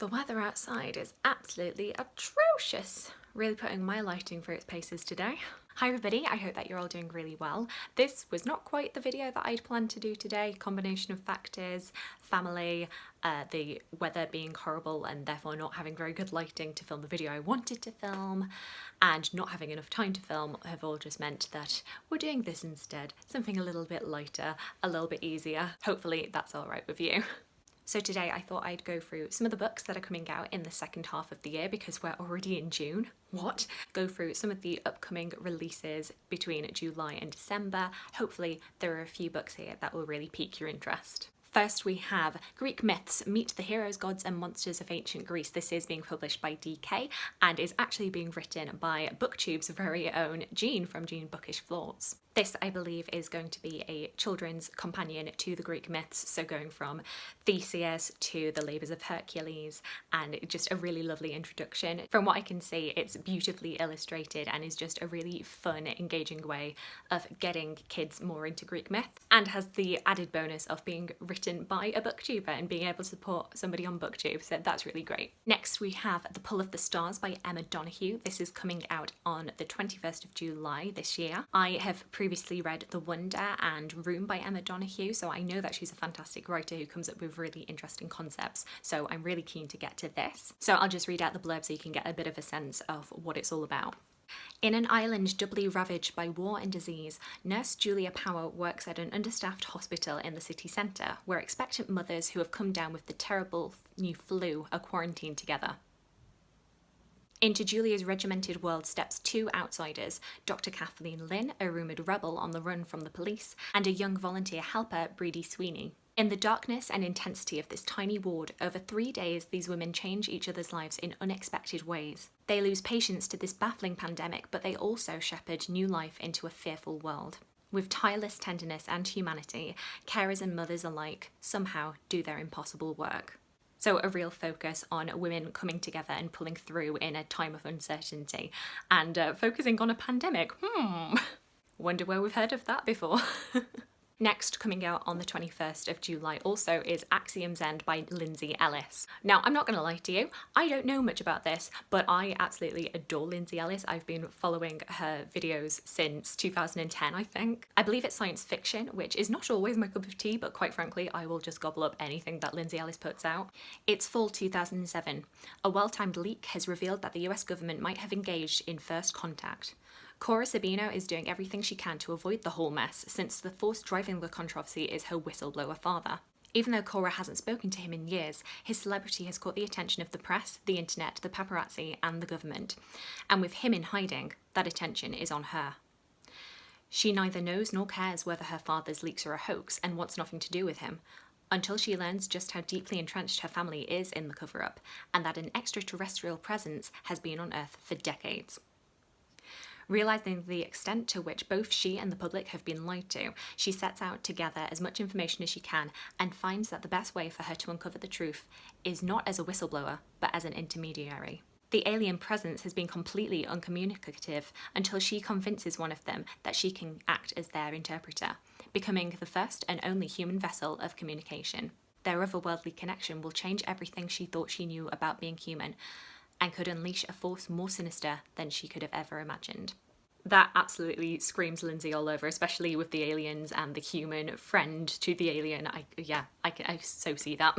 The weather outside is absolutely atrocious. Really putting my lighting through its paces today. Hi everybody, I hope that you're all doing really well. This was not quite the video that I'd planned to do today. Combination of factors, family, the weather being horrible and therefore not having very good lighting to film the video I wanted to film, and not having enough time to film have all just meant that we're doing this instead. Something a little bit lighter, a little bit easier. Hopefully that's all right with you. So today I thought I'd go through some of the books that are coming out in the second half of the year because we're already in June. What? Go through some of the upcoming releases between July and December. Hopefully there are a few books here that will really pique your interest. First we have Greek Myths, Meet the Heroes, Gods and Monsters of Ancient Greece. This is being published by DK and is actually being written by BookTube's very own Jean from Jean Bookish Flaws. This, I believe, is going to be a children's companion to the Greek myths, so going from Theseus to the Labours of Hercules, and just a really lovely introduction. From what I can see, it's beautifully illustrated and is just a really fun, engaging way of getting kids more into Greek myth, and has the added bonus of being written by a booktuber and being able to support somebody on BookTube, so that's really great. Next we have The Pull of the Stars by Emma Donoghue. This is coming out on the 21st of July this year. I have previously read The Wonder and Room by Emma Donoghue, so I know that she's a fantastic writer who comes up with really interesting concepts, so I'm really keen to get to this. So I'll just read out the blurb so you can get a bit of a sense of what it's all about. In an island doubly ravaged by war and disease, Nurse Julia Power works at an understaffed hospital in the city centre, where expectant mothers who have come down with the terrible new flu are quarantined together. Into Julia's regimented world steps two outsiders, Dr. Kathleen Lynn, a rumoured rebel on the run from the police, and a young volunteer helper, Bredie Sweeney. In the darkness and intensity of this tiny ward, over 3 days these women change each other's lives in unexpected ways. They lose patience to this baffling pandemic, but they also shepherd new life into a fearful world. With tireless tenderness and humanity, carers and mothers alike somehow do their impossible work. So a real focus on women coming together and pulling through in a time of uncertainty, and focusing on a pandemic. Wonder where we've heard of that before. Next, coming out on the 21st of July also is Axiom's End by Lindsay Ellis. Now, I'm not going to lie to you, I don't know much about this, but I absolutely adore Lindsay Ellis. I've been following her videos since 2010, I think. I believe it's science fiction, which is not always my cup of tea, but quite frankly, I will just gobble up anything that Lindsay Ellis puts out. It's fall 2007. A well-timed leak has revealed that the US government might have engaged in first contact. Cora Sabino is doing everything she can to avoid the whole mess, since the force driving the controversy is her whistleblower father. Even though Cora hasn't spoken to him in years, his celebrity has caught the attention of the press, the internet, the paparazzi, and the government. And with him in hiding, that attention is on her. She neither knows nor cares whether her father's leaks are a hoax and wants nothing to do with him, until she learns just how deeply entrenched her family is in the cover-up, and that an extraterrestrial presence has been on Earth for decades. Realising the extent to which both she and the public have been lied to, she sets out to gather as much information as she can and finds that the best way for her to uncover the truth is not as a whistleblower, but as an intermediary. The alien presence has been completely uncommunicative until she convinces one of them that she can act as their interpreter, becoming the first and only human vessel of communication. Their otherworldly connection will change everything she thought she knew about being human, and could unleash a force more sinister than she could have ever imagined. That absolutely screams Lindsay all over, especially with the aliens and the human friend to the alien. I so see that.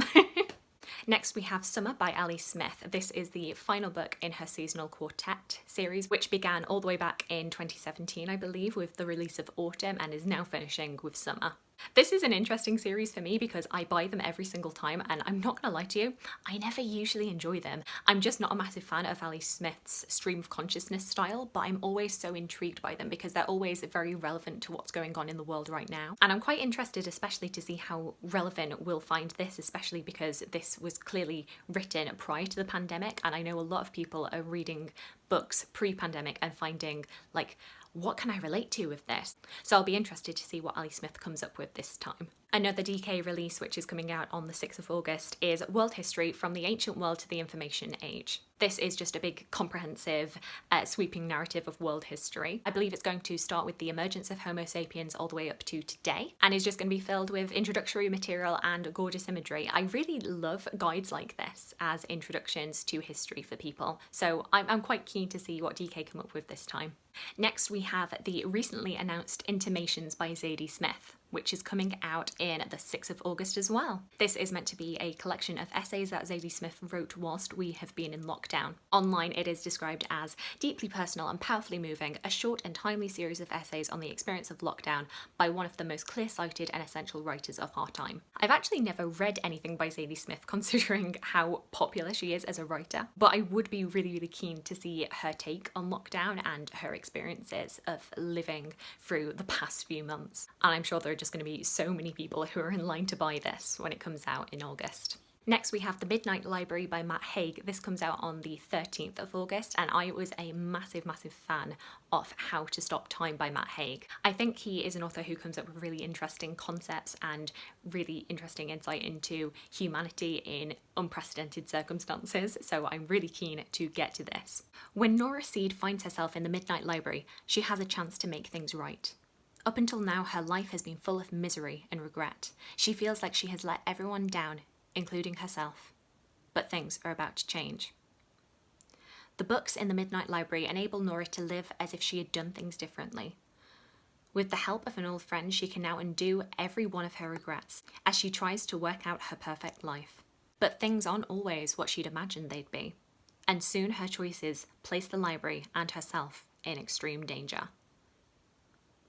Next we have Summer by Ali Smith. This is the final book in her seasonal quartet series, which began all the way back in 2017, I believe, with the release of Autumn and is now finishing with Summer. This is an interesting series for me because I buy them every single time, and I'm not gonna lie to you, I never usually enjoy them. I'm just not a massive fan of Ali Smith's stream of consciousness style, but I'm always so intrigued by them because they're always very relevant to what's going on in the world right now. And I'm quite interested especially to see how relevant we'll find this, especially because this was clearly written prior to the pandemic, and I know a lot of people are reading books pre-pandemic and finding, like, what can I relate to with this? So I'll be interested to see what Ali Smith comes up with this time. Another DK release, which is coming out on the 6th of August, is World History from the Ancient World to the Information Age. This is just a big, comprehensive, sweeping narrative of world history. I believe it's going to start with the emergence of Homo sapiens all the way up to today, and is just going to be filled with introductory material and gorgeous imagery. I really love guides like this as introductions to history for people, so I'm quite keen to see what DK come up with this time. Next, we have the recently announced Intimations by Zadie Smith, which is coming out in the 6th of August as well. This is meant to be a collection of essays that Zadie Smith wrote whilst we have been in lockdown. Online, it is described as deeply personal and powerfully moving, a short and timely series of essays on the experience of lockdown by one of the most clear-sighted and essential writers of our time. I've actually never read anything by Zadie Smith, considering how popular she is as a writer, but I would be really, really keen to see her take on lockdown and her experiences of living through the past few months. And I'm sure there are just going to be so many people who are in line to buy this when it comes out in August. Next, we have The Midnight Library by Matt Haig. This comes out on the 13th of August, and I was a massive, massive fan of How to Stop Time by Matt Haig. I think he is an author who comes up with really interesting concepts and really interesting insight into humanity in unprecedented circumstances, so I'm really keen to get to this. When Nora Seed finds herself in the Midnight Library, she has a chance to make things right. Up until now, her life has been full of misery and regret. She feels like she has let everyone down, including herself. But things are about to change. The books in the Midnight Library enable Nora to live as if she had done things differently. With the help of an old friend, she can now undo every one of her regrets as she tries to work out her perfect life. But things aren't always what she'd imagined they'd be, and soon her choices place the library and herself in extreme danger.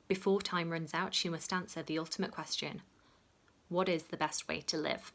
Before time runs out, she must answer the ultimate question: what is the best way to live?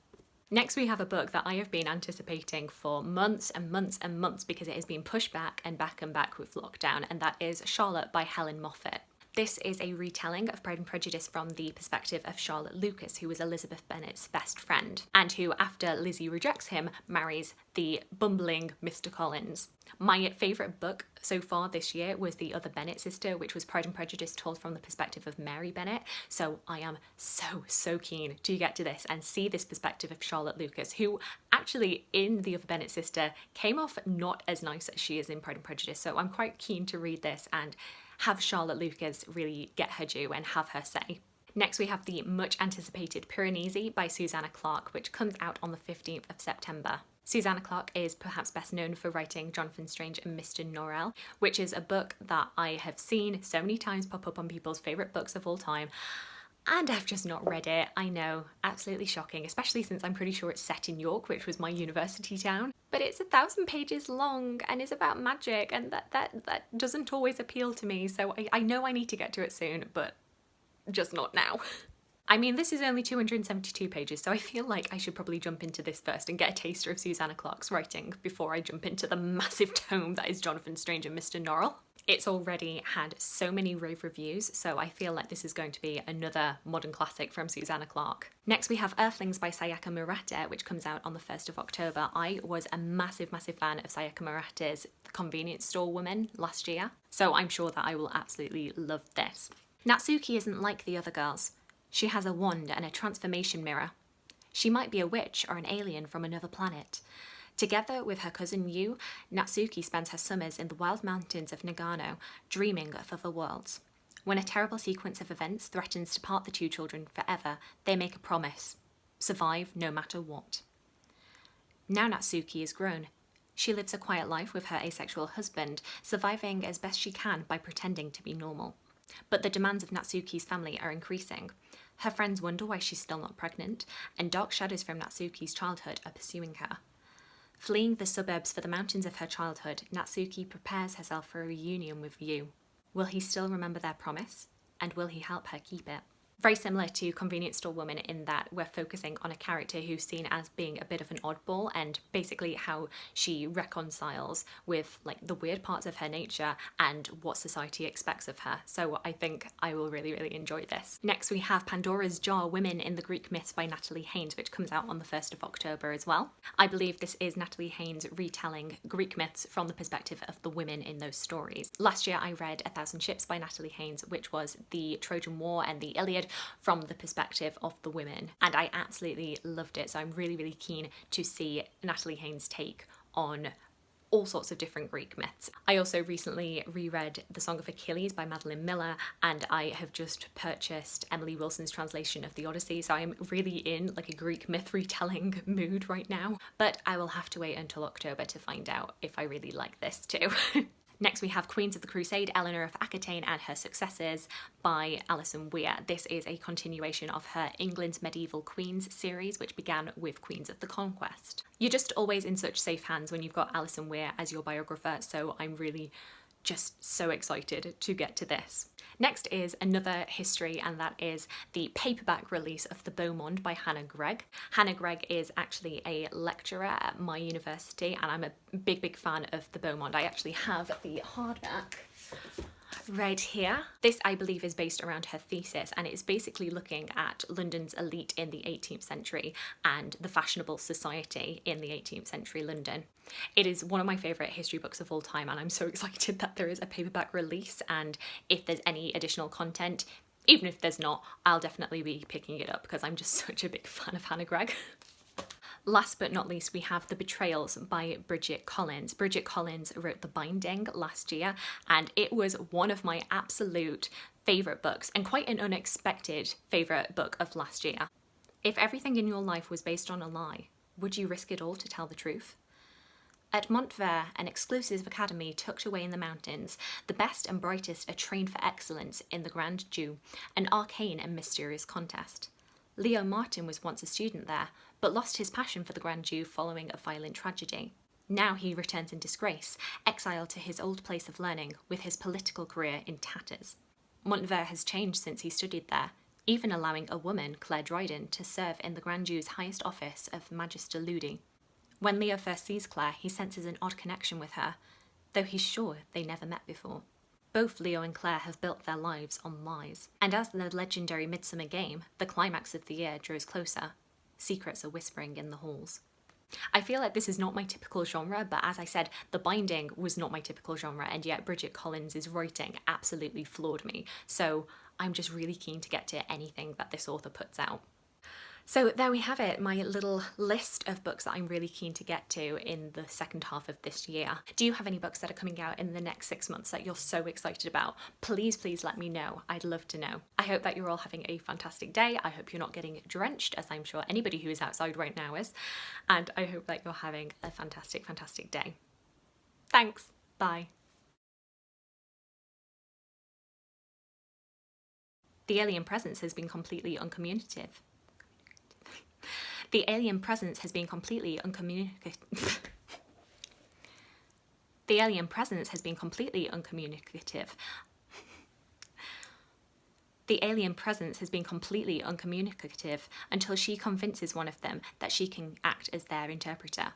Next, we have a book that I have been anticipating for months and months and months because it has been pushed back and back and back with lockdown, and that is Charlotte by Helen Moffat. This is a retelling of Pride and Prejudice from the perspective of Charlotte Lucas, who was Elizabeth Bennet's best friend, and who, after Lizzie rejects him, marries the bumbling Mr. Collins. My favourite book so far this year was The Other Bennet Sister, which was Pride and Prejudice told from the perspective of Mary Bennet, so I am so keen to get to this and see this perspective of Charlotte Lucas, who actually in The Other Bennet Sister came off not as nice as she is in Pride and Prejudice, so I'm quite keen to read this and have Charlotte Lucas really get her due and have her say. Next, we have the much anticipated Piranesi by Susanna Clarke, which comes out on the 15th of September. Susanna Clarke is perhaps best known for writing Jonathan Strange and Mr. Norrell, which is a book that I have seen so many times pop up on people's favourite books of all time, and I've just not read it. I know, absolutely shocking, especially since I'm pretty sure it's set in York, which was my university town. But it's 1,000 pages long and is about magic, and that doesn't always appeal to me, so I know I need to get to it soon, but just not now. I mean, this is only 272 pages, so I feel like I should probably jump into this first and get a taster of Susanna Clarke's writing before I jump into the massive tome that is Jonathan Strange and Mr. Norrell. It's already had so many rave reviews, so I feel like this is going to be another modern classic from Susanna Clarke. Next, we have Earthlings by Sayaka Murata, which comes out on the 1st of October. I was a massive fan of Sayaka Murata's The Convenience Store Woman last year, so I'm sure that I will absolutely love this. Natsuki isn't like the other girls. She has a wand and a transformation mirror. She might be a witch or an alien from another planet. Together with her cousin Yu, Natsuki spends her summers in the wild mountains of Nagano, dreaming of other worlds. When a terrible sequence of events threatens to part the two children forever, they make a promise: survive no matter what. Now Natsuki is grown. She lives a quiet life with her asexual husband, surviving as best she can by pretending to be normal. But the demands of Natsuki's family are increasing. Her friends wonder why she's still not pregnant, and dark shadows from Natsuki's childhood are pursuing her. Fleeing the suburbs for the mountains of her childhood, Natsuki prepares herself for a reunion with Yu. Will he still remember their promise? And will he help her keep it? Very similar to Convenience Store Woman in that we're focusing on a character who's seen as being a bit of an oddball, and basically how she reconciles with like the weird parts of her nature and what society expects of her. So I think I will really enjoy this. Next, we have Pandora's Jar: Women in the Greek Myths by Natalie Haynes, which comes out on the 1st of October as well. I believe this is Natalie Haynes retelling Greek myths from the perspective of the women in those stories. Last year I read 1,000 Ships by Natalie Haynes, which was the Trojan War and the Iliad narrated from the perspective of the women, and I absolutely loved it. So I'm really, really keen to see Natalie Haynes' take on all sorts of different Greek myths. I also recently reread The Song of Achilles by Madeline Miller, and I have just purchased Emily Wilson's translation of the Odyssey, so I'm really in like a Greek myth retelling mood right now. But I will have to wait until October to find out if I really like this too. Next we have Queens of the Crusade, Eleanor of Aquitaine and Her Successors by ALISON WEIR. This is a continuation of her England's Medieval Queens series, which began with Queens of the Conquest. You're just always in such safe hands when you've got ALISON WEIR as your biographer, so I'm really just so excited to get to this. Next is another history, and that is the paperback release of The Beau Monde by Hannah Gregg. Hannah Gregg is actually a lecturer at my university, and I'm a big fan of The Beau Monde. I actually have the hardback right here. This, I believe, is based around her thesis, and it's basically looking at London's elite in the 18th century and the fashionable society in the 18th century London. It is one of my favourite history books of all time, and I'm so excited that there is a paperback release, and if there's any additional content, even if there's not, I'll definitely be picking it up because I'm just such a big fan of Hannah Gregg. Last but not least, we have The Betrayals by Bridget Collins. Bridget Collins wrote The Binding last year, and it was one of my absolute favourite books, and quite an unexpected favourite book of last year. If everything in your life was based on a lie, would you risk it all to tell the truth? At WEIR, an exclusive academy tucked away in the mountains, the best and brightest are trained for excellence in the Grand Jeu, an arcane and mysterious contest. Leo Martin was once a student there, but lost his passion for the Grand Jeu following a violent tragedy. Now he returns in disgrace, exiled to his old place of learning, with his political career in tatters. WEIR has changed since he studied there, even allowing a woman, Claire Dryden, to serve in the Grand Jeu's highest office of Magister Ludi. When Leo first sees Claire, he senses an odd connection with her, though he's sure they never met before. Both Leo and Claire have built their lives on lies, and as the legendary Midsummer Game, the climax of the year draws closer, secrets are whispering in the halls. I feel like this is not my typical genre, but as I said, The Binding was not my typical genre, and yet Bridget Collins' writing absolutely floored me, so I'm just really keen to get to anything that this author puts out. So there we have it, my little list of books that I'm really keen to get to in the second half of this year. Do you have any books that are coming out in the next 6 months that you're so excited about? Please let me know. I'd love to know. I hope that you're all having a fantastic day. I hope you're not getting drenched, as I'm sure anybody who is outside right now is. And I hope that you're having a fantastic day. Thanks. Bye. The alien presence has been completely uncommunicative. The alien presence has been completely uncommunicative. The alien presence has been completely uncommunicative. The alien presence has been completely uncommunicative until she convinces one of them that she can act as their interpreter.